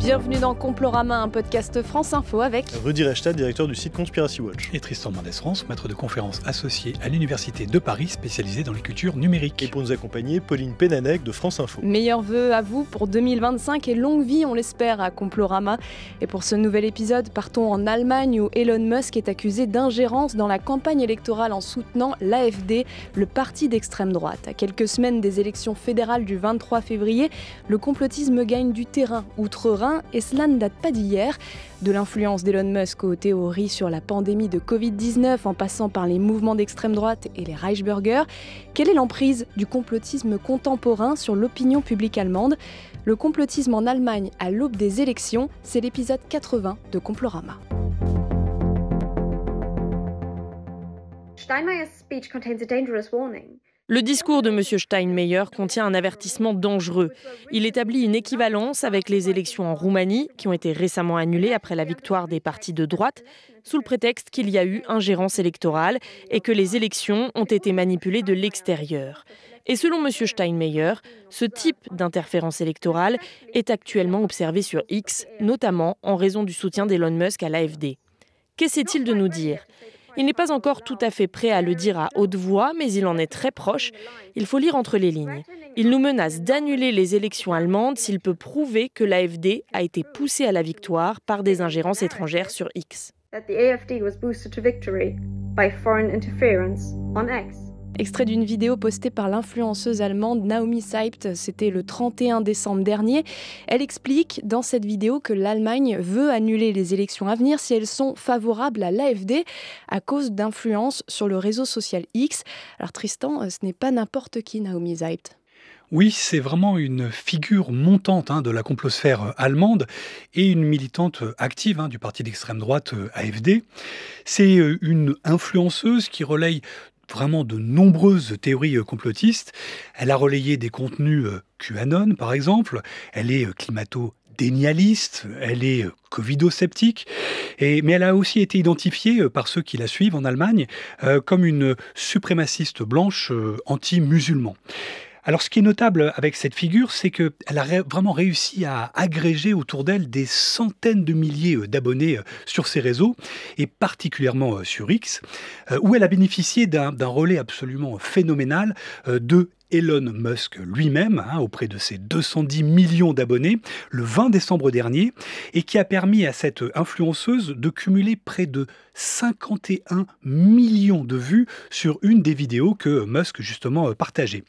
Bienvenue dans Complorama, un podcast France Info avec Rudy Reichstadt, directeur du site Conspiracy Watch. Et Tristan Mendès-France, maître de conférences associé à l'Université de Paris, spécialisé dans les cultures numériques. Et pour nous accompagner, Pauline Pénanec de France Info. Meilleurs vœux à vous pour 2025 et longue vie, on l'espère, à Complorama. Et pour ce nouvel épisode, partons en Allemagne où Elon Musk est accusé d'ingérence dans la campagne électorale en soutenant l'AfD, le parti d'extrême droite. À quelques semaines des élections fédérales du 23 février, le complotisme gagne du terrain outre-Rhin et cela ne date pas d'hier. De l'influence d'Elon Musk aux théories sur la pandémie de Covid-19 en passant par les mouvements d'extrême droite et les Reichsbürger, quelle est l'emprise du complotisme contemporain sur l'opinion publique allemande? Le complotisme en Allemagne à l'aube des élections, c'est l'épisode 80 de Complorama. Steinmeier's speech contains a dangerous warning. Le discours de M. Steinmeier contient un avertissement dangereux. Il établit une équivalence avec les élections en Roumanie, qui ont été récemment annulées après la victoire des partis de droite, sous le prétexte qu'il y a eu ingérence électorale et que les élections ont été manipulées de l'extérieur. Et selon M. Steinmeier, ce type d'interférence électorale est actuellement observé sur X, notamment en raison du soutien d'Elon Musk à l'AfD. Qu'essaie-t-il de nous dire ? Il n'est pas encore tout à fait prêt à le dire à haute voix, mais il en est très proche. Il faut lire entre les lignes. Il nous menace d'annuler les élections allemandes s'il peut prouver que l'AfD a été poussée à la victoire par des ingérences étrangères sur X. Extrait d'une vidéo postée par l'influenceuse allemande Naomi Seibt, c'était le 31 décembre dernier. Elle explique dans cette vidéo que l'Allemagne veut annuler les élections à venir si elles sont favorables à l'AfD à cause d'influence sur le réseau social X. Alors Tristan, ce n'est pas n'importe qui Naomi Seibt. Oui, c'est vraiment une figure montante de la complosphère allemande et une militante active du parti d'extrême droite AfD. C'est une influenceuse qui relaye vraiment de nombreuses théories complotistes. Elle a relayé des contenus QAnon, par exemple. Elle est climato-dénialiste, elle est covido-sceptique. Mais elle a aussi été identifiée par ceux qui la suivent en Allemagne comme une suprémaciste blanche anti-musulman. Alors, ce qui est notable avec cette figure, c'est qu'elle a vraiment réussi à agréger autour d'elle des centaines de milliers d'abonnés sur ses réseaux, et particulièrement sur X, où elle a bénéficié d'un relais absolument phénoménal de Elon Musk lui-même, auprès de ses 210 millions d'abonnés, le 20 décembre dernier, et qui a permis à cette influenceuse de cumuler près de 51 millions de vues sur une des vidéos que Musk justement partageait.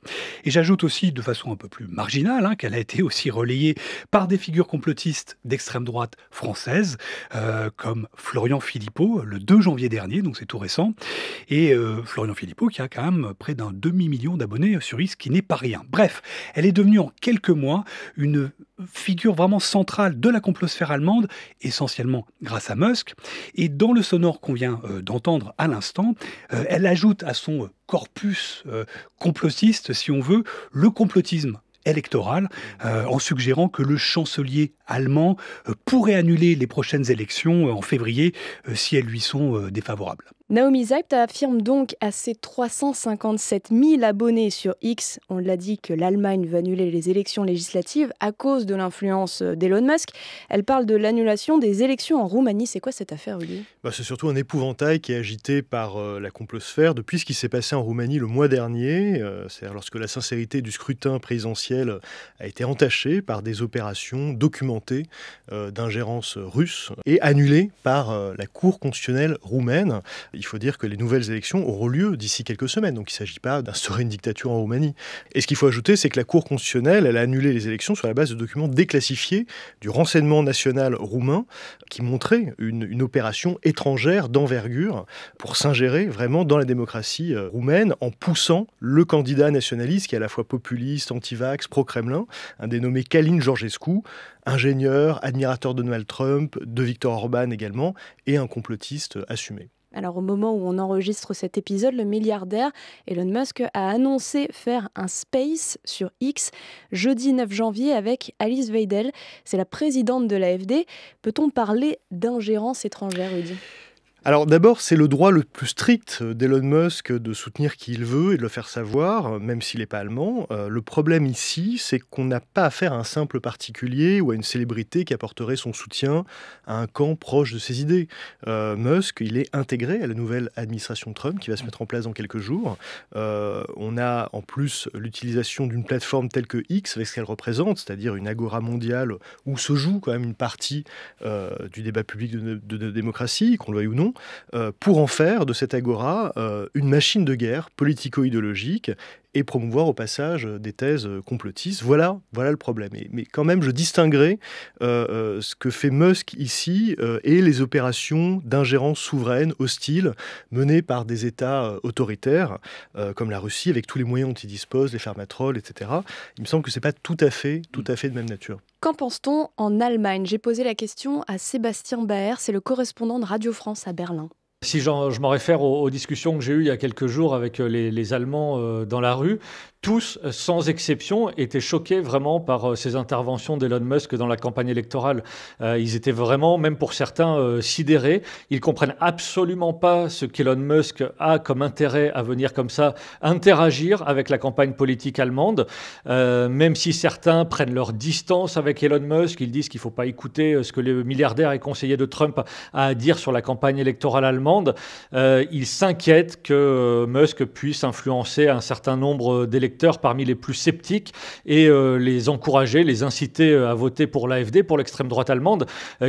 Et j'ajoute aussi de façon un peu plus marginale qu'elle a été aussi relayée par des figures complotistes d'extrême droite françaises, comme Florian Philippot, le 2 janvier dernier, donc c'est tout récent, et Florian Philippot qui a quand même près d'un demi-million d'abonnés sur X, qui n'est pas rien. Bref, elle est devenue en quelques mois une figure vraiment centrale de la complosphère allemande, essentiellement grâce à Musk. Et dans le sonore qu'on vient d'entendre à l'instant, elle ajoute à son corpus complotiste, si on veut, le complotisme électoral, en suggérant que le chancelier allemand pourrait annuler les prochaines élections en février si elles lui sont défavorables. Naomi Seibt affirme donc à ses 357 000 abonnés sur X, on l'a dit, que l'Allemagne veut annuler les élections législatives à cause de l'influence d'Elon Musk. Elle parle de l'annulation des élections en Roumanie. C'est quoi cette affaire, Rudy ? C'est surtout un épouvantail qui est agité par la complosphère depuis ce qui s'est passé en Roumanie le mois dernier, c'est-à-dire lorsque la sincérité du scrutin présidentiel a été entachée par des opérations documentées d'ingérence russe et annulées par la Cour constitutionnelle roumaine. Il faut dire que les nouvelles élections auront lieu d'ici quelques semaines, donc il ne s'agit pas d'instaurer une dictature en Roumanie. Et ce qu'il faut ajouter, c'est que la Cour constitutionnelle, elle a annulé les élections sur la base de documents déclassifiés du renseignement national roumain qui montraient une opération étrangère d'envergure pour s'ingérer vraiment dans la démocratie roumaine en poussant le candidat nationaliste qui est à la fois populiste, anti-vax, pro-Kremlin, un dénommé Călin Georgescu, ingénieur, admirateur de Donald Trump, de Viktor Orban également, et un complotiste assumé. Alors au moment où on enregistre cet épisode, le milliardaire Elon Musk a annoncé faire un space sur X jeudi 9 janvier avec Alice Weidel. C'est la présidente de l'AfD. Peut-on parler d'ingérence étrangère, Rudy ? Alors d'abord, c'est le droit le plus strict d'Elon Musk de soutenir qui il veut et de le faire savoir, même s'il n'est pas allemand. Le problème ici, c'est qu'on n'a pas affaire à un simple particulier ou à une célébrité qui apporterait son soutien à un camp proche de ses idées. Musk, il est intégré à la nouvelle administration Trump qui va se mettre en place dans quelques jours. On a en plus l'utilisation d'une plateforme telle que X, avec ce qu'elle représente, c'est-à-dire une agora mondiale où se joue quand même une partie du débat public de démocratie, qu'on le veuille ou non, pour en faire de cette agora une machine de guerre politico-idéologique et promouvoir au passage des thèses complotistes. Voilà le problème. Mais quand même, je distinguerai ce que fait Musk ici et les opérations d'ingérence souveraine hostile menées par des États autoritaires comme la Russie, avec tous les moyens dont ils disposent, les fermatrolles, etc. Il me semble que ce n'est pas tout à fait de même nature. Qu'en pense-t-on en Allemagne? J'ai posé la question à Sébastien Baer, c'est le correspondant de Radio France à Berlin. Si je m'en réfère aux discussions que j'ai eues il y a quelques jours avec les Allemands dans la rue, tous, sans exception, étaient choqués vraiment par ces interventions d'Elon Musk dans la campagne électorale. Ils étaient vraiment, même pour certains, sidérés. Ils comprennent absolument pas ce qu'Elon Musk a comme intérêt à venir comme ça interagir avec la campagne politique allemande. Même si certains prennent leur distance avec Elon Musk, ils disent qu'il ne faut pas écouter ce que le milliardaire et conseiller de Trump a à dire sur la campagne électorale allemande. Ils s'inquiètent que Musk puisse influencer un certain nombre d'électeurs parmi les plus sceptiques et les encourager, les inciter à voter pour l'AfD, pour l'extrême droite allemande,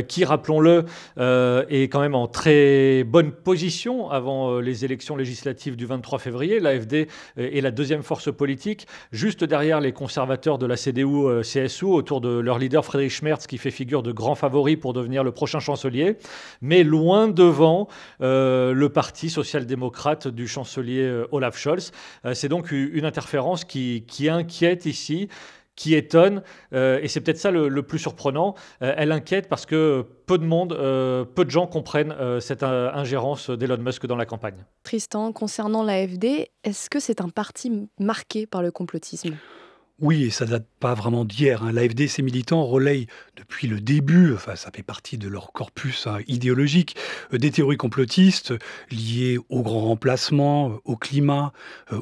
qui, rappelons-le, est quand même en très bonne position avant les élections législatives du 23 février. L'AfD est la deuxième force politique, juste derrière les conservateurs de la CDU-CSU, autour de leur leader Friedrich Merz, qui fait figure de grand favori pour devenir le prochain chancelier, mais loin devant le parti social-démocrate du chancelier Olaf Scholz. C'est donc une interférence qui inquiète ici, qui étonne, et c'est peut-être ça le plus surprenant. Elle inquiète parce que peu de gens comprennent cette ingérence d'Elon Musk dans la campagne. Tristan, concernant l'AfD, est-ce que c'est un parti marqué par le complotisme ? Oui, et ça date pas vraiment d'hier. L'AfD, ses militants relayent depuis le début, enfin ça fait partie de leur corpus idéologique, des théories complotistes liées au grand remplacement, au climat,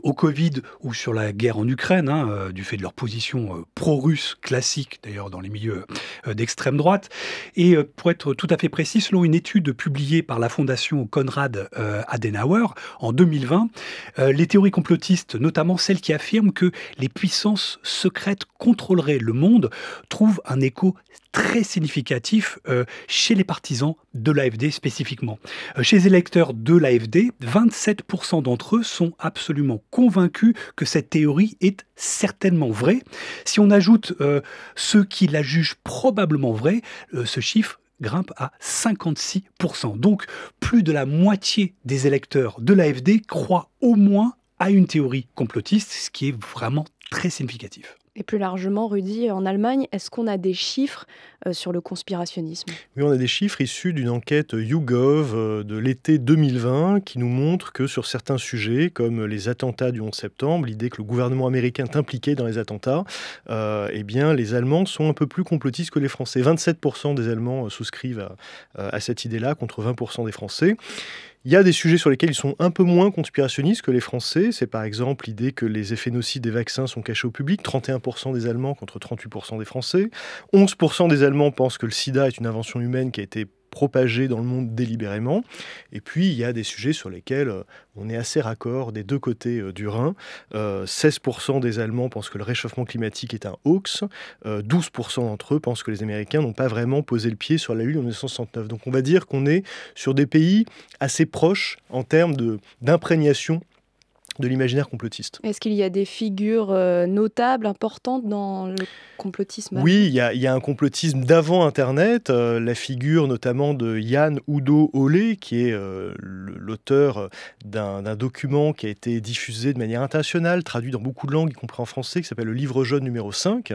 au Covid ou sur la guerre en Ukraine, du fait de leur position pro-russe classique, d'ailleurs dans les milieux d'extrême droite. Et pour être tout à fait précis, selon une étude publiée par la fondation Konrad Adenauer en 2020, les théories complotistes, notamment celles qui affirment que les puissances secrètes contrôleraient le monde, trouvent un écho très significatif chez les partisans de l'AfD spécifiquement. Chez les électeurs de l'AfD, 27% d'entre eux sont absolument convaincus que cette théorie est certainement vraie. Si on ajoute ceux qui la jugent probablement vraie, ce chiffre grimpe à 56%. Donc plus de la moitié des électeurs de l'AfD croient au moins à une théorie complotiste, ce qui est vraiment très significatif. Et plus largement, Rudy, en Allemagne, est-ce qu'on a des chiffres sur le conspirationnisme ? Oui, on a des chiffres issus d'une enquête YouGov de l'été 2020 qui nous montre que sur certains sujets, comme les attentats du 11 septembre, l'idée que le gouvernement américain est impliqué dans les attentats, eh bien, les Allemands sont un peu plus complotistes que les Français. 27% des Allemands souscrivent à cette idée-là, contre 20% des Français. Il y a des sujets sur lesquels ils sont un peu moins conspirationnistes que les Français. C'est par exemple l'idée que les effets nocifs des vaccins sont cachés au public. 31% des Allemands contre 38% des Français. 11% des Allemands pensent que le sida est une invention humaine qui a été propagée dans le monde délibérément. Et puis, il y a des sujets sur lesquels on est assez raccord des deux côtés du Rhin. 16% des Allemands pensent que le réchauffement climatique est un hoax. 12% d'entre eux pensent que les Américains n'ont pas vraiment posé le pied sur la Lune en 1969. Donc on va dire qu'on est sur des pays assez proches en termes d'imprégnation de l'imaginaire complotiste. Est-ce qu'il y a des figures notables, importantes dans le complotisme ? Oui, il y a un complotisme d'avant Internet, la figure notamment de Jan Udo Holé, qui est l'auteur d'un document qui a été diffusé de manière internationale, traduit dans beaucoup de langues, y compris en français, qui s'appelle le Livre jaune numéro 5,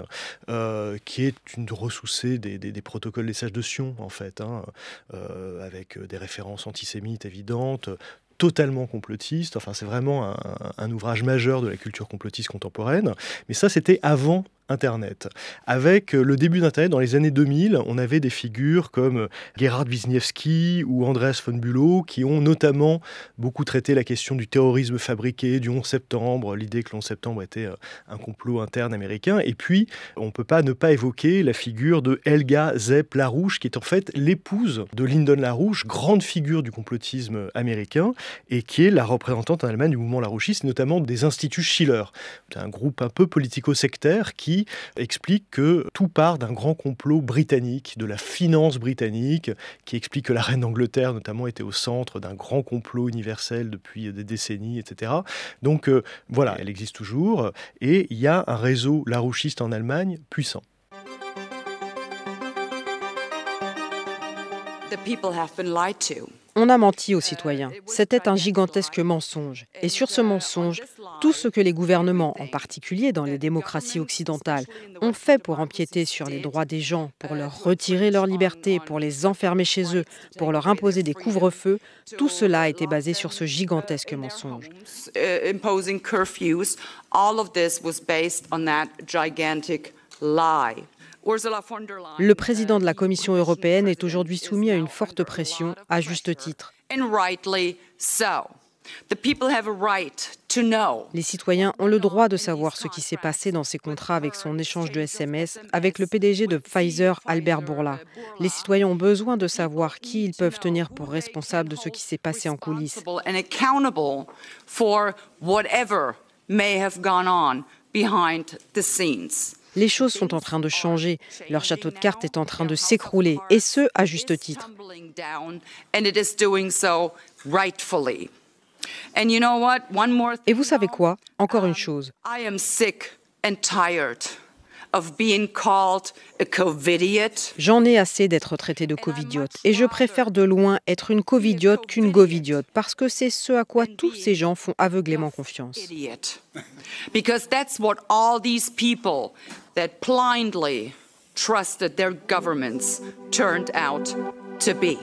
qui est une ressoussée des protocoles des sages de Sion, en fait, avec des références antisémites évidentes, totalement complotiste. Enfin, c'est vraiment un ouvrage majeur de la culture complotiste contemporaine. Mais ça, c'était avant Internet. Avec le début d'Internet, dans les années 2000, on avait des figures comme Gerhard Wisniewski ou Andreas von Bülow qui ont notamment beaucoup traité la question du terrorisme fabriqué, du 11 septembre, l'idée que le 11 septembre était un complot interne américain. Et puis, on ne peut pas ne pas évoquer la figure de Helga Zepp Larouche, qui est en fait l'épouse de Lyndon LaRouche, grande figure du complotisme américain, et qui est la représentante en Allemagne du mouvement larouchiste, notamment des instituts Schiller. C'est un groupe un peu politico-sectaire qui explique que tout part d'un grand complot britannique, de la finance britannique, qui explique que la reine d'Angleterre, notamment, était au centre d'un grand complot universel depuis des décennies, etc. Donc voilà, elle existe toujours, et il y a un réseau larouchiste en Allemagne puissant. On a menti aux citoyens. C'était un gigantesque mensonge. Et sur ce mensonge, tout ce que les gouvernements, en particulier dans les démocraties occidentales, ont fait pour empiéter sur les droits des gens, pour leur retirer leur liberté, pour les enfermer chez eux, pour leur imposer des couvre-feux, tout cela a été basé sur ce gigantesque mensonge. Le président de la Commission européenne est aujourd'hui soumis à une forte pression, à juste titre. Les citoyens ont le droit de savoir ce qui s'est passé dans ces contrats avec son échange de SMS avec le PDG de Pfizer, Albert Bourla. Les citoyens ont besoin de savoir qui ils peuvent tenir pour responsable de ce qui s'est passé en coulisses. Les choses sont en train de changer. Leur château de cartes est en train de s'écrouler, et ce, à juste titre. Et vous savez quoi? Encore une chose. J'en ai assez d'être traité de covidiote. Et je préfère de loin être une covidiote qu'une govidiote, parce que c'est ce à quoi tous ces gens font aveuglément confiance. Because that's what all these people that blindly trusted their governments turned out to be.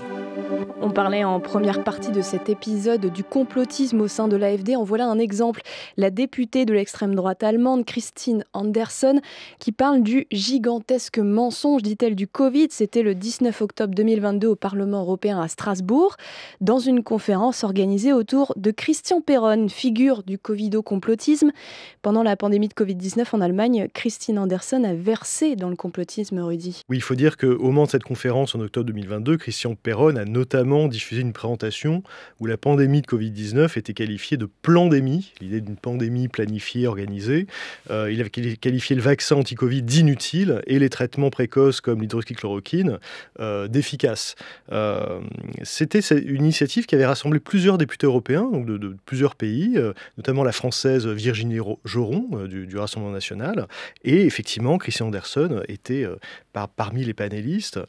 On parlait en première partie de cet épisode du complotisme au sein de l'AfD. En voilà un exemple. La députée de l'extrême droite allemande, Christine Anderson, qui parle du gigantesque mensonge, dit-elle, du Covid. C'était le 19 octobre 2022 au Parlement européen à Strasbourg, dans une conférence organisée autour de Christian Perron, figure du covido-complotisme. Pendant la pandémie de Covid-19 en Allemagne, Christine Anderson a versé dans le complotisme, Rudy. Oui, il faut dire qu'au moment de cette conférence en octobre 2022, Christian Perron a notamment diffusé une présentation où la pandémie de Covid-19 était qualifiée de plandémie, l'idée d'une pandémie planifiée, organisée. Il avait qualifié le vaccin anti-Covid d'inutile et les traitements précoces comme l'hydroxychloroquine d'efficaces. C'était une initiative qui avait rassemblé plusieurs députés européens, donc de plusieurs pays, notamment la française Virginie Joron du Rassemblement national. Et effectivement, Christian Anderson était parmi les panélistes.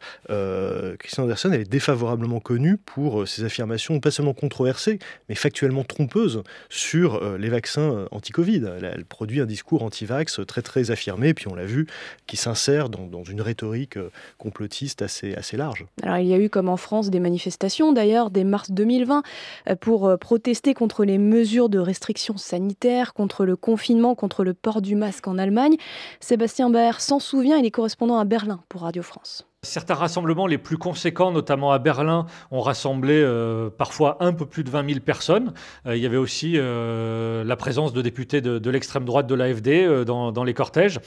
Christian Anderson est défavorablement connu pour ses affirmations pas seulement controversées, mais factuellement trompeuses sur les vaccins anti-Covid. Elle produit un discours anti-vax très très affirmé, puis on l'a vu, qui s'insère dans une rhétorique complotiste assez large. Alors il y a eu, comme en France, des manifestations d'ailleurs dès mars 2020 pour protester contre les mesures de restrictions sanitaires, contre le confinement, contre le port du masque en Allemagne. Sébastien Baer s'en souvient, il est correspondant à Berlin pour Radio France. Certains rassemblements les plus conséquents, notamment à Berlin, ont rassemblé parfois un peu plus de 20 000 personnes. Il y avait aussi la présence de députés de l'extrême droite de l'AfD dans les cortèges.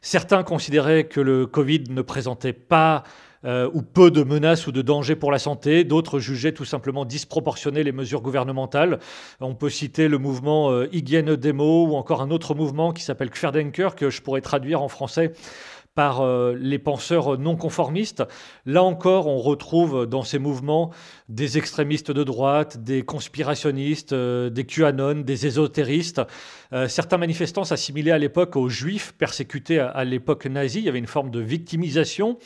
Certains considéraient que le Covid ne présentait pas ou peu de menaces ou de dangers pour la santé. D'autres jugeaient tout simplement disproportionnées les mesures gouvernementales. On peut citer le mouvement Hygiène Demo ou encore un autre mouvement qui s'appelle Querdenker, que je pourrais traduire en français par les penseurs non conformistes. Là encore, on retrouve dans ces mouvements des extrémistes de droite, des conspirationnistes, des QAnon, des ésotéristes. Certains manifestants s'assimilaient à l'époque aux juifs persécutés à l'époque nazie. Il y avait une forme de victimisation.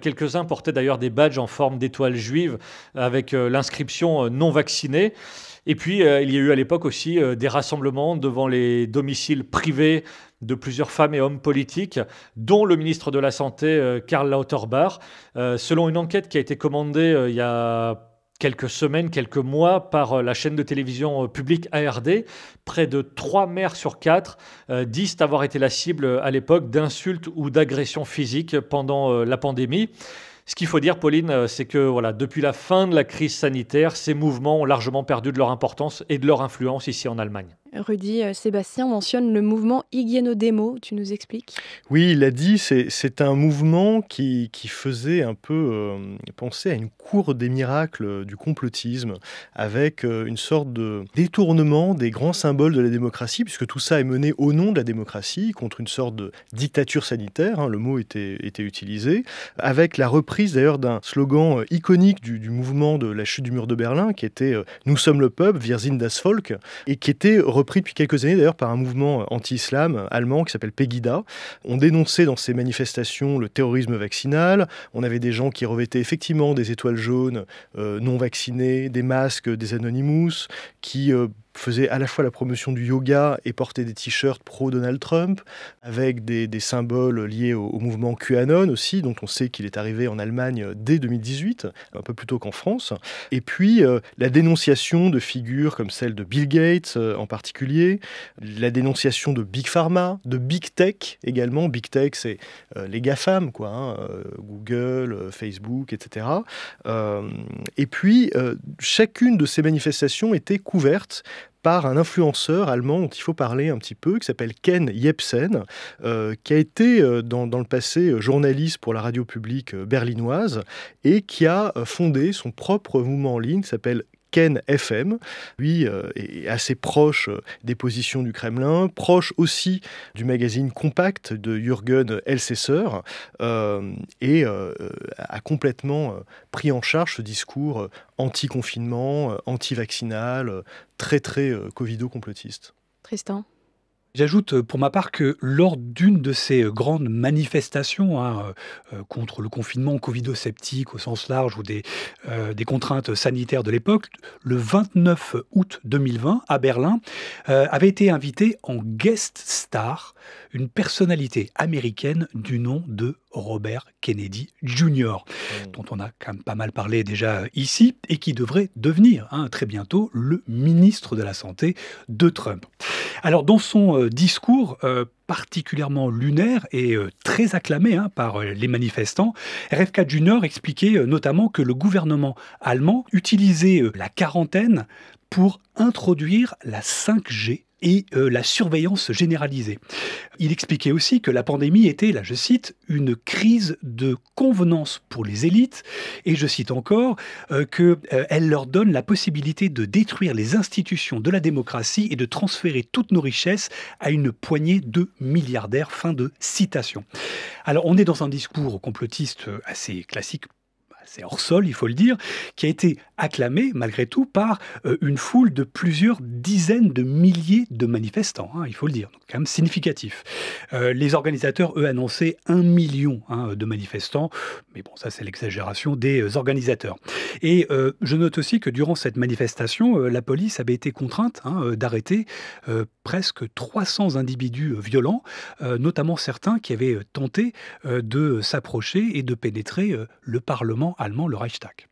Quelques-uns portaient d'ailleurs des badges en forme d'étoiles juives avec l'inscription « non vacciné ». Et puis, il y a eu à l'époque aussi des rassemblements devant les domiciles privés de plusieurs femmes et hommes politiques, dont le ministre de la Santé, Karl Lauterbach. Selon une enquête qui a été commandée il y a quelques semaines, quelques mois par la chaîne de télévision publique ARD. Près de 3 maires sur 4 disent avoir été la cible à l'époque d'insultes ou d'agressions physiques pendant la pandémie. Ce qu'il faut dire, Pauline, c'est que depuis la fin de la crise sanitaire, ces mouvements ont largement perdu de leur importance et de leur influence ici en Allemagne. Rudy, Sébastien mentionne le mouvement Hygienodémo, tu nous expliques ? Oui, il l'a dit, c'est un mouvement qui faisait un peu penser à une cour des miracles du complotisme, avec une sorte de détournement des grands symboles de la démocratie, puisque tout ça est mené au nom de la démocratie, contre une sorte de dictature sanitaire, le mot était utilisé, avec la reprise d'ailleurs d'un slogan iconique du mouvement de la chute du mur de Berlin, qui était « Nous sommes le peuple, wir sind das Volk », et qui était repris depuis quelques années d'ailleurs par un mouvement anti-islam allemand qui s'appelle Pegida. On dénonçait dans ces manifestations le terrorisme vaccinal, on avait des gens qui revêtaient effectivement des étoiles jaunes non vaccinés, des masques des Anonymous, qui faisait à la fois la promotion du yoga et portait des t-shirts pro-Donald Trump, avec des symboles liés au mouvement QAnon aussi, dont on sait qu'il est arrivé en Allemagne dès 2018, un peu plus tôt qu'en France. Et puis la dénonciation de figures comme celle de Bill Gates en particulier, la dénonciation de Big Pharma, de Big Tech également. Big Tech, c'est les GAFAM, Google, Facebook, etc. Et puis, chacune de ces manifestations était couverte par un influenceur allemand dont il faut parler un petit peu, qui s'appelle Ken Jebsen, qui a été dans le passé journaliste pour la radio publique berlinoise et qui a fondé son propre mouvement en ligne qui s'appelle Ken FM. Lui est assez proche des positions du Kremlin, proche aussi du magazine Compact de Jürgen Elsässer, et a complètement pris en charge ce discours anti-confinement, anti-vaccinal, très covido-complotiste. Tristan ? J'ajoute pour ma part que lors d'une de ces grandes manifestations contre le confinement covido-sceptique au sens large ou des contraintes sanitaires de l'époque, le 29 août 2020 à Berlin, avait été invité en guest star une personnalité américaine du nom de Robert Kennedy Jr., dont on a quand même pas mal parlé déjà ici, et qui devrait devenir très bientôt le ministre de la Santé de Trump. Alors dans son discours particulièrement lunaire et très acclamé par les manifestants, RFK Jr. expliquait notamment que le gouvernement allemand utilisait la quarantaine pour introduire la 5G et la surveillance généralisée. Il expliquait aussi que la pandémie était, là je cite, une crise de convenance pour les élites, et je cite encore, qu'elle leur donne la possibilité de détruire les institutions de la démocratie et de transférer toutes nos richesses à une poignée de milliardaires. Fin de citation. Alors on est dans un discours complotiste assez classique, c'est hors sol, il faut le dire, qui a été acclamé, malgré tout, par une foule de plusieurs dizaines de milliers de manifestants, il faut le dire, donc quand même significatif. Les organisateurs, eux, annonçaient 1 million de manifestants, mais bon, ça c'est l'exagération des organisateurs. Et je note aussi que durant cette manifestation, la police avait été contrainte d'arrêter presque 300 individus violents, notamment certains qui avaient tenté de s'approcher et de pénétrer le Parlement allemand, le Reichstag.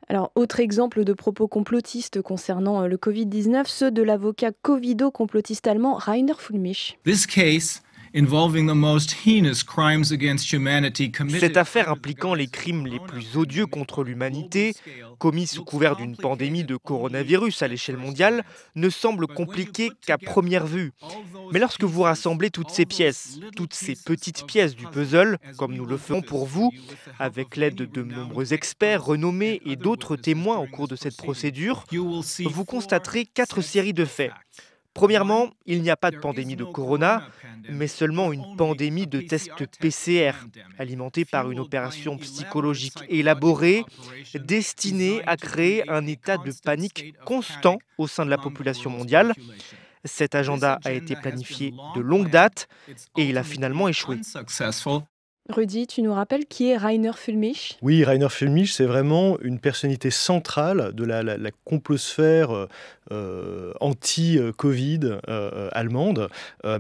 Alors, autre exemple de propos complotistes concernant le Covid-19, ceux de l'avocat covido-complotiste allemand Rainer Fulmich. Cette affaire impliquant les crimes les plus odieux contre l'humanité, commis sous couvert d'une pandémie de coronavirus à l'échelle mondiale, ne semble compliquée qu'à première vue. Mais lorsque vous rassemblez toutes ces pièces, toutes ces petites pièces du puzzle, comme nous le ferons pour vous, avec l'aide de nombreux experts renommés et d'autres témoins au cours de cette procédure, vous constaterez 4 séries de faits. Premièrement, il n'y a pas de pandémie de corona, mais seulement une pandémie de tests PCR, alimentée par une opération psychologique élaborée, destinée à créer un état de panique constant au sein de la population mondiale. Cet agenda a été planifié de longue date et il a finalement échoué. Rudy, tu nous rappelles qui est Rainer Füllmich ? Oui, Rainer Füllmich, c'est vraiment une personnalité centrale de la complosphère anti-Covid allemande,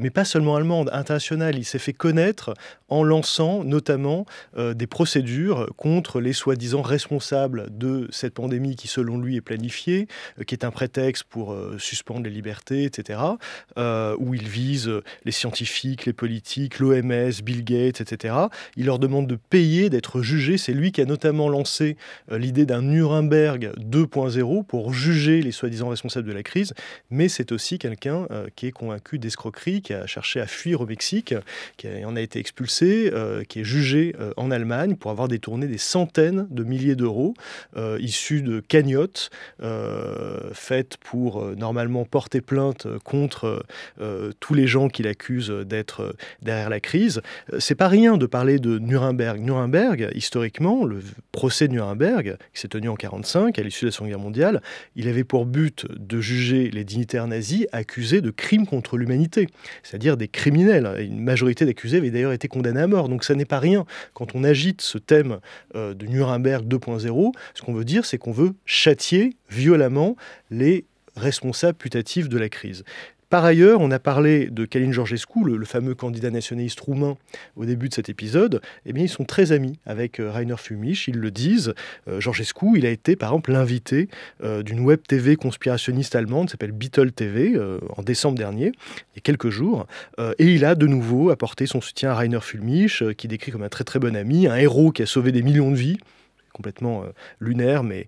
mais pas seulement allemande, internationale. Il s'est fait connaître en lançant notamment des procédures contre les soi-disant responsables de cette pandémie qui, selon lui, est planifiée, qui est un prétexte pour suspendre les libertés, etc., où il vise les scientifiques, les politiques, l'OMS, Bill Gates, etc. Il leur demande de payer, d'être jugés. C'est lui qui a notamment lancé l'idée d'un Nuremberg 2.0 pour juger les soi-disant responsables de la crise, mais c'est aussi quelqu'un qui est convaincu d'escroquerie, qui a cherché à fuir au Mexique, qui en a été expulsé, qui est jugé en Allemagne pour avoir détourné des centaines de milliers d'euros issus de cagnottes faites pour normalement porter plainte contre tous les gens qu'il accuse d'être derrière la crise. C'est pas rien de parler de Nuremberg. Nuremberg, historiquement, le procès de Nuremberg, qui s'est tenu en 1945, à l'issue de la Seconde Guerre mondiale, il avait pour but de juger les dignitaires nazis accusés de crimes contre l'humanité, c'est-à-dire des criminels. Une majorité d'accusés avait d'ailleurs été condamnés à mort, donc ça n'est pas rien. Quand on agite ce thème de Nuremberg 2.0, ce qu'on veut dire, c'est qu'on veut châtier violemment les responsables putatifs de la crise. Par ailleurs, on a parlé de Călin Georgescu, le fameux candidat nationaliste roumain au début de cet épisode. Eh bien, ils sont très amis avec Rainer Füllmich, ils le disent. Georgescu, il a été par exemple l'invité d'une web TV conspirationniste allemande, qui s'appelle Beetle TV, en décembre dernier, il y a quelques jours. Et il a de nouveau apporté son soutien à Rainer Füllmich, qui décrit comme un très très bon ami, un héros qui a sauvé des millions de vies. Complètement lunaire, mais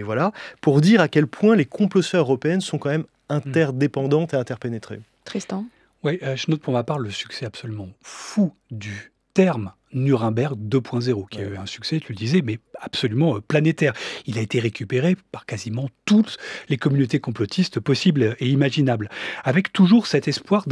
voilà, pour dire à quel point les complosphères européennes sont quand même interdépendantes et interpénétrées. Tristan ? Oui, je note pour ma part le succès absolument fou du terme Nuremberg 2.0, qui a eu un succès, tu le disais, mais absolument planétaire. Il a été récupéré par quasiment toutes les communautés complotistes possibles et imaginables, avec toujours cet espoir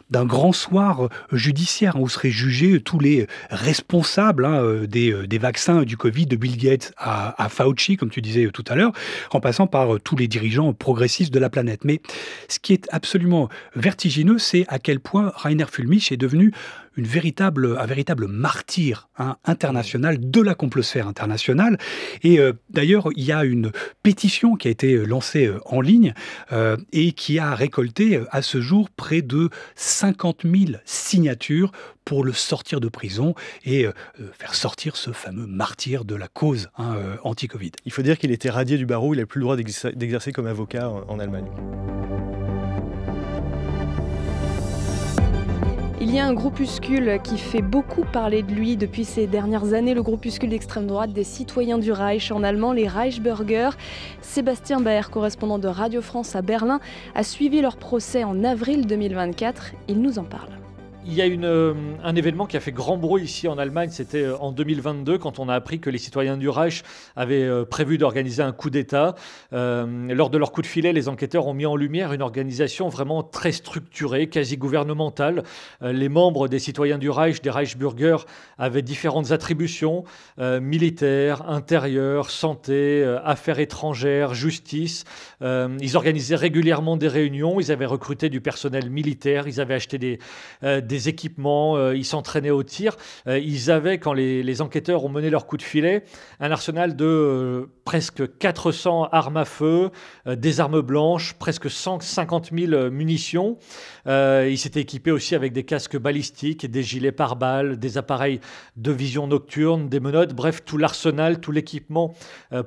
d'un grand soir judiciaire où seraient jugés tous les responsables des vaccins du Covid, de Bill Gates à Fauci, comme tu disais tout à l'heure, en passant par tous les dirigeants progressistes de la planète. Mais ce qui est absolument vertigineux, c'est à quel point Rainer Füllmich est devenu un véritable martyr international de la complosphère internationale. Et d'ailleurs, il y a une pétition qui a été lancée en ligne et qui a récolté à ce jour près de 50 000 signatures pour le sortir de prison et faire sortir ce fameux martyr de la cause anti-Covid. Il faut dire qu'il était radié du barreau, il n'a plus le droit d'exercer comme avocat en Allemagne. Il y a un groupuscule qui fait beaucoup parler de lui depuis ces dernières années, le groupuscule d'extrême droite des citoyens du Reich, en allemand les Reichsbürger. Sébastien Baer, correspondant de Radio France à Berlin, a suivi leur procès en avril 2024. Il nous en parle. Il y a un événement qui a fait grand bruit ici en Allemagne, c'était en 2022 quand on a appris que les citoyens du Reich avaient prévu d'organiser un coup d'État. Lors de leur coup de filet, les enquêteurs ont mis en lumière une organisation vraiment très structurée, quasi gouvernementale. Les membres des citoyens du Reich, des Reichsbürger, avaient différentes attributions, militaires, intérieures, santé, affaires étrangères, justice. Ils organisaient régulièrement des réunions, ils avaient recruté du personnel militaire, ils avaient acheté des équipements, ils s'entraînaient au tir. Ils avaient, quand les enquêteurs ont mené leur coup de filet, un arsenal de presque 400 armes à feu, des armes blanches, presque 150 000 munitions. Ils s'étaient équipés aussi avec des casques balistiques, des gilets pare-balles, des appareils de vision nocturne, des menottes, bref, tout l'arsenal, tout l'équipement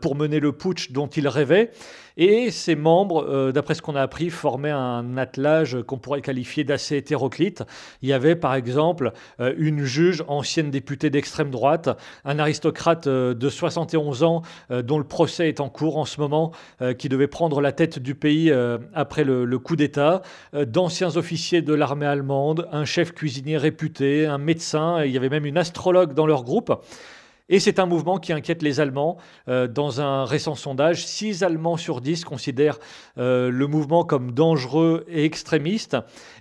pour mener le putsch dont ils rêvaient. Et ces membres, d'après ce qu'on a appris, formaient un attelage qu'on pourrait qualifier d'assez hétéroclite. Il y avait par exemple une juge, ancienne députée d'extrême droite, un aristocrate de 71 ans dont le procès est en cours en ce moment, qui devait prendre la tête du pays après le coup d'État, d'anciens officiers de l'armée allemande, un chef cuisinier réputé, un médecin, il y avait même une astrologue dans leur groupe. Et c'est un mouvement qui inquiète les Allemands. Dans un récent sondage, 6 Allemands sur 10 considèrent le mouvement comme dangereux et extrémiste.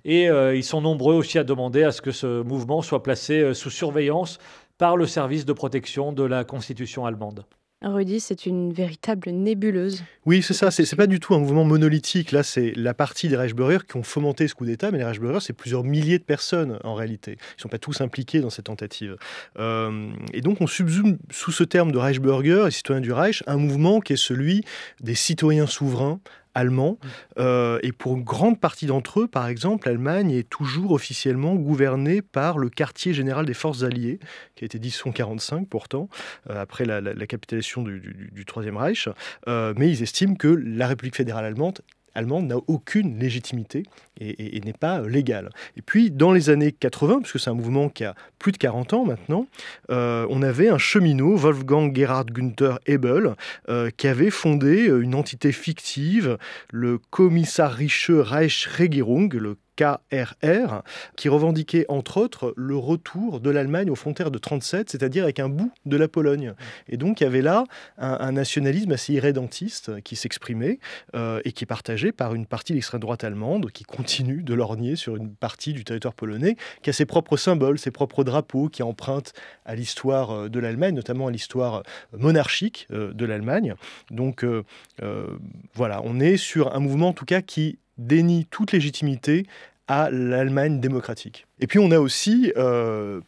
Et ils sont nombreux aussi à demander à ce que ce mouvement soit placé sous surveillance par le service de protection de la Constitution allemande. Rudy, c'est une véritable nébuleuse. Oui, c'est ça. C'est pas du tout un mouvement monolithique. Là, c'est la partie des Reichsbürger qui ont fomenté ce coup d'État, mais les Reichsbürger, c'est plusieurs milliers de personnes en réalité. Ils ne sont pas tous impliqués dans cette tentative. Et donc, on subsume sous ce terme de Reichsbürger et citoyens du Reich un mouvement qui est celui des citoyens souverains allemands. Et pour une grande partie d'entre eux, par exemple, l'Allemagne est toujours officiellement gouvernée par le quartier général des forces alliées, qui a été dissous en 1945 pourtant, après la capitulation du Troisième Reich. Mais ils estiment que la République fédérale allemande n'a aucune légitimité et n'est pas légale. Et puis, dans les années 80, puisque c'est un mouvement qui a plus de 40 ans maintenant, on avait un cheminot, Wolfgang Gerhard Günther Ebel, qui avait fondé une entité fictive, le Kommissarische Reichsregierung, le KRR, qui revendiquait entre autres le retour de l'Allemagne aux frontières de 1937, c'est-à-dire avec un bout de la Pologne. Et donc il y avait là un nationalisme assez irrédentiste qui s'exprimait et qui est partagé par une partie de l'extrême droite allemande qui continue de lorgner sur une partie du territoire polonais, qui a ses propres symboles, ses propres drapeaux, qui empruntent à l'histoire de l'Allemagne, notamment à l'histoire monarchique de l'Allemagne. Donc voilà, on est sur un mouvement en tout cas qui dénie toute légitimité à l'Allemagne démocratique. Et puis on a aussi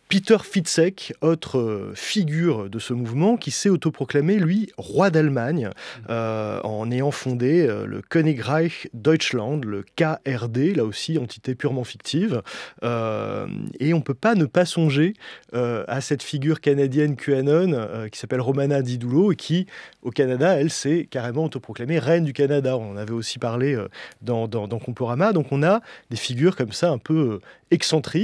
Peter Fitzek, autre figure de ce mouvement, qui s'est autoproclamé, lui, roi d'Allemagne, en ayant fondé le Königreich Deutschland, le KRD, là aussi entité purement fictive. Et on ne peut pas ne pas songer à cette figure canadienne QAnon qui s'appelle Romana Didulo et qui, au Canada, elle s'est carrément autoproclamée reine du Canada. On en avait aussi parlé dans Complorama. Donc on a des figures comme ça un peu excentriques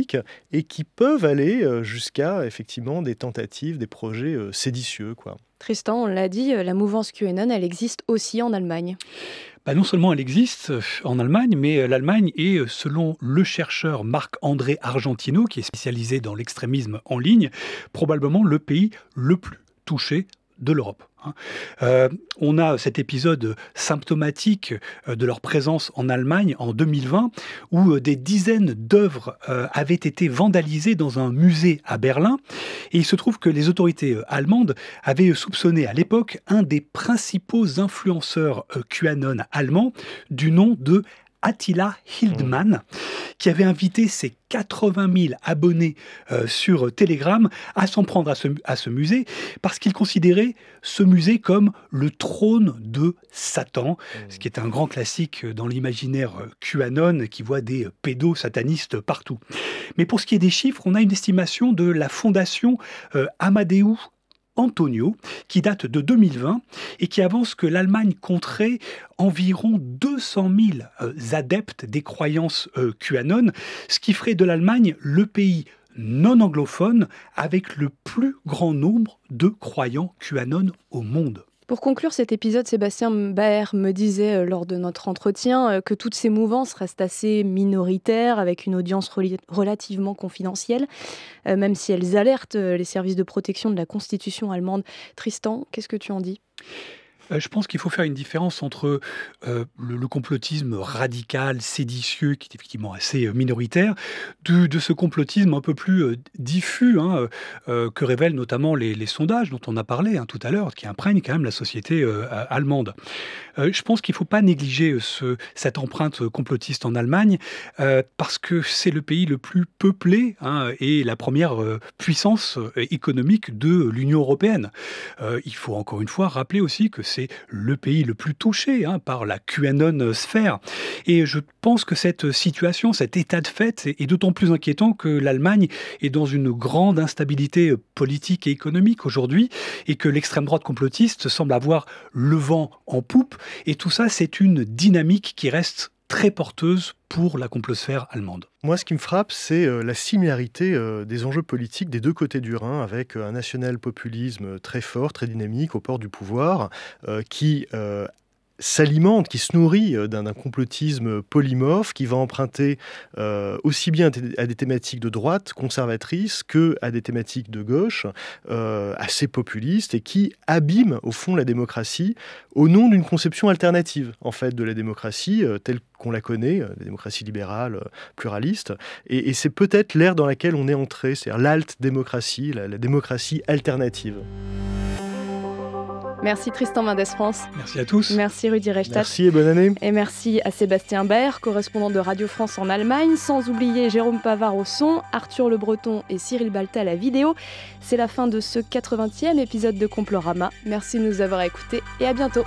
et qui peuvent aller jusqu'à effectivement des tentatives, des projets séditieux, quoi. Tristan, on l'a dit, la mouvance QAnon, elle existe aussi en Allemagne. Non seulement elle existe en Allemagne, mais l'Allemagne est, selon le chercheur Marc-André Argentino, qui est spécialisé dans l'extrémisme en ligne, probablement le pays le plus touché de l'Europe. On a cet épisode symptomatique de leur présence en Allemagne en 2020 où des dizaines d'œuvres avaient été vandalisées dans un musée à Berlin et il se trouve que les autorités allemandes avaient soupçonné à l'époque un des principaux influenceurs QAnon allemands du nom de Attila Hildmann, qui avait invité ses 80 000 abonnés sur Telegram à s'en prendre à ce musée parce qu'il considérait ce musée comme le trône de Satan, ce qui est un grand classique dans l'imaginaire QAnon qui voit des pédosatanistes partout. Mais pour ce qui est des chiffres, on a une estimation de la fondation Amadeus Antonio, qui date de 2020 et qui avance que l'Allemagne compterait environ 200 000 adeptes des croyances QAnon, ce qui ferait de l'Allemagne le pays non anglophone avec le plus grand nombre de croyants QAnon au monde. Pour conclure cet épisode, Sébastien Baer me disait lors de notre entretien que toutes ces mouvances restent assez minoritaires, avec une audience relativement confidentielle, même si elles alertent les services de protection de la Constitution allemande. Tristan, qu'est-ce que tu en dis ? Je pense qu'il faut faire une différence entre le complotisme radical, séditieux, qui est effectivement assez minoritaire, de ce complotisme un peu plus diffus, que révèlent notamment les sondages dont on a parlé tout à l'heure, qui imprègnent quand même la société allemande. Je pense qu'il ne faut pas négliger cette empreinte complotiste en Allemagne, parce que c'est le pays le plus peuplé et la première puissance économique de l'Union européenne. Il faut encore une fois rappeler aussi que c'est le pays le plus touché par la QAnon sphère. Et je pense que cette situation, cet état de fait est d'autant plus inquiétant que l'Allemagne est dans une grande instabilité politique et économique aujourd'hui et que l'extrême droite complotiste semble avoir le vent en poupe. Et tout ça, c'est une dynamique qui reste très porteuse pour la complosphère allemande. Moi, ce qui me frappe, c'est la similarité des enjeux politiques des deux côtés du Rhin, avec un national-populisme très fort, très dynamique, au port du pouvoir, qui s'alimente, qui se nourrit d'un complotisme polymorphe, qui va emprunter aussi bien à des thématiques de droite, conservatrices, qu'à des thématiques de gauche, assez populistes, et qui abîme au fond la démocratie au nom d'une conception alternative, en fait, de la démocratie telle qu'on la connaît, la démocratie libérale, pluraliste. Et c'est peut-être l'ère dans laquelle on est entré, c'est-à-dire l'alt-démocratie, la démocratie alternative. Merci Tristan Mendès-France. Merci à tous. Merci Rudi Reichstadt. Merci et bonne année. Et merci à Sébastien Baer, correspondant de Radio France en Allemagne, sans oublier Jérôme Pavard au son, Arthur Le Breton et Cyril Balta à la vidéo. C'est la fin de ce 80e épisode de Complorama. Merci de nous avoir écoutés et à bientôt.